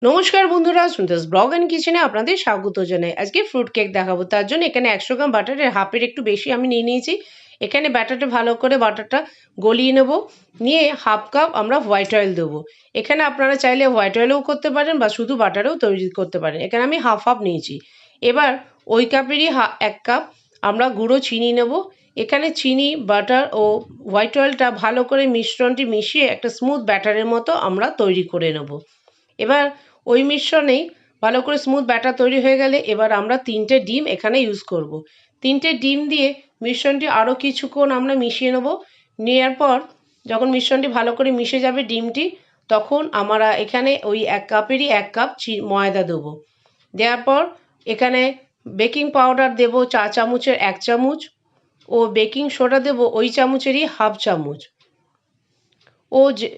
নমস্কার বন্ধুরা, সুন্দর ব্লগ অ্যান্ড কিচেনে আপনাদের স্বাগত জানাই। আজকে ফ্রুট কেক দেখাবো। তার জন্য এখানে 100 গ্রাম বাটারের হাফের একটু বেশি আমি নিয়ে নিয়েছি। এখানে ব্যাটারটা ভালো করে বাটারটা গলিয়ে নেব। নিয়ে হাফ কাপ আমরা হোয়াইট অয়েল দেবো। এখানে আপনারা চাইলে হোয়াইট অয়েলেও করতে পারেন বা শুধু বাটারেও তৈরি করতে পারেন। এখানে আমি হাফ হাফ নিয়েছি। এবার ওই কাপেরই 1 কাপ আমরা গুঁড়ো চিনি নেব। এখানে চিনি, বাটার ও হোয়াইট অয়েলটা ভালো করে মিশ্রণটি মিশিয়ে একটা স্মুথ ব্যাটারের মতো আমরা তৈরি করে নেব। এবার ওই মিশ্রণেই ভালো করে স্মুথ ব্যাটার তৈরি হয়ে গেলে এবার আমরা 3টে ডিম এখানে ইউজ করব। 3টে ডিম দিয়ে মিশ্রণটি আরও কিছুক্ষণ আমরা মিশিয়ে নেব। নেওয়ার পর যখন মিশ্রণটি ভালো করে মিশে যাবে ডিমটি, তখন আমরা এখানে ওই 1 কাপেরই 1 কাপ ময়দা দেবো। দেওয়ার পর এখানে বেকিং পাউডার দেবো 4 চামচের 1 চামচ ও বেকিং সোডা দেবো ওই চামচেরই হাফ চামচ ও যে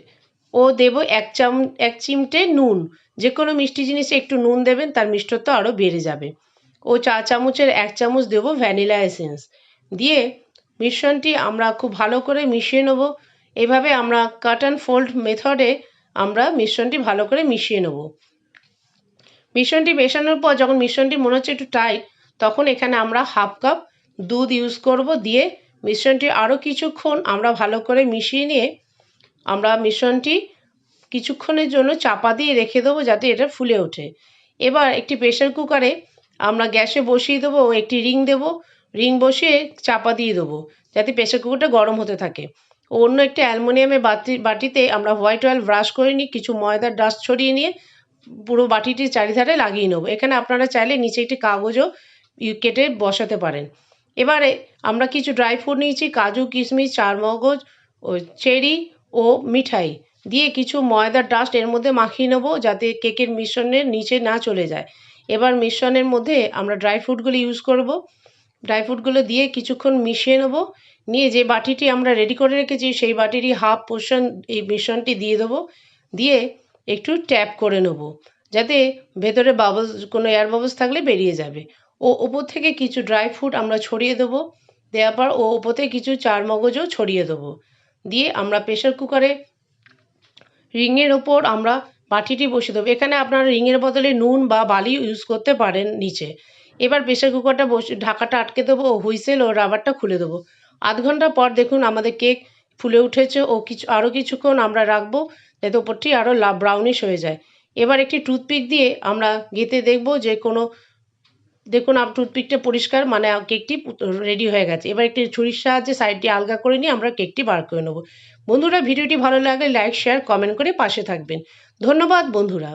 দেবো 1 চিমটে নুন। যে কোনো মিষ্টি জিনিসে একটু নুন দেবেন, তার মিষ্টত্ব আরও বেড়ে যাবে। ও 4 চামচের 1 চামচ দেবো ভ্যানিলা এসেন্স। দিয়ে মিশ্রণটি আমরা খুব ভালো করে মিশিয়ে নেব। এভাবে আমরা কাট অ্যান্ড ফোল্ড মেথডে আমরা মিশ্রণটি ভালো করে মিশিয়ে নেব। মিশ্রণটি মেশানোর পর যখন মিশ্রণটি মনে হচ্ছে একটু টাইট, তখন এখানে আমরা হাফ কাপ দুধ ইউজ করব। দিয়ে মিশ্রণটি আরও কিছুক্ষণ আমরা ভালো করে মিশিয়ে নিয়ে আমরা মিশ্রণটি কিছুক্ষণের জন্য চাপা দিয়ে রেখে দেবো যাতে এটা ফুলে ওঠে। এবার একটি প্রেসার কুকারে আমরা গ্যাসে বসিয়ে দেবো ও একটি রিং দেবো। রিং বসিয়ে চাপা দিয়ে দেবো যাতে প্রেসার কুকারটা গরম হতে থাকে। অন্য একটি অ্যালুমিনিয়ামের বাটিতে আমরা হোয়াইট অয়েল ব্রাশ করে নিয়ে কিছু ময়দার ডাস্ট ছড়িয়ে নিয়ে পুরো বাটিটির চারিধারে লাগিয়ে নেবো। এখানে আপনারা চাইলে নিচে একটি কাগজও কেটে বসাতে পারেন। এবারে আমরা কিছু ড্রাই ফ্রুট নিয়েছি, কাজু, কিশমিশ, চারমগজ ও চেরি ও মিঠাই দিয়ে কিছু ময়দার ডাস্ট এর মধ্যে মাখিয়ে নেবো যাতে কেকের মিশ্রণের নিচে না চলে যায়। এবার মিশ্রণের মধ্যে আমরা ড্রাই ফ্রুটগুলো ইউজ করব। ড্রাই ফ্রুটগুলো দিয়ে কিছুক্ষণ মিশিয়ে নেবো। নিয়ে যে বাটিটি আমরা রেডি করে রেখেছি সেই বাটিরই হাফ পোর্শন এই মিশ্রণটি দিয়ে দেবো। দিয়ে একটু ট্যাপ করে নেবো যাতে ভেতরে বাবলস, কোনো এয়ার বাবলস থাকলে বেরিয়ে যাবে। ও ওপর থেকে কিছু ড্রাই ফ্রুট আমরা ছড়িয়ে দেবো। দেওয়ার পর ও ওপর থেকে কিছু চারমগজও ছড়িয়ে দেবো। দিয়ে আমরা প্রেসার কুকারে রিংয়ের ওপর আমরা বাটিটি বসিয়ে দেবো। এখানে আপনারা রিংয়ের বদলে নুন বা বালি ইউজ করতে পারেন নিচে। এবার প্রেসার কুকারটা ঢাকাটা আটকে দেবো ও হুইসেল ও রাবারটা খুলে দেবো। আধ ঘন্টা পর দেখুন আমাদের কেক ফুলে উঠেছে ও আরও কিছুক্ষণ আমরা রাখবো যাতে ওপরটি আরও ব্রাউনিশ হয়ে যায়। এবার একটি টুথপিক দিয়ে আমরা গেঁথে দেখব যে কোনো, দেখুন টুথপিকটা পরিষ্কার, মানে কেকটি রেডি হয়ে গেছে। এবার একটি ছুরির সাহায্যে সাইডটি আলগা করে নিয়ে আমরা কেকটি বার করে নেব। বন্ধুরা, ভিডিওটি ভালো লাগলে লাইক, শেয়ার, কমেন্ট করে পাশে থাকবেন। ধন্যবাদ বন্ধুরা।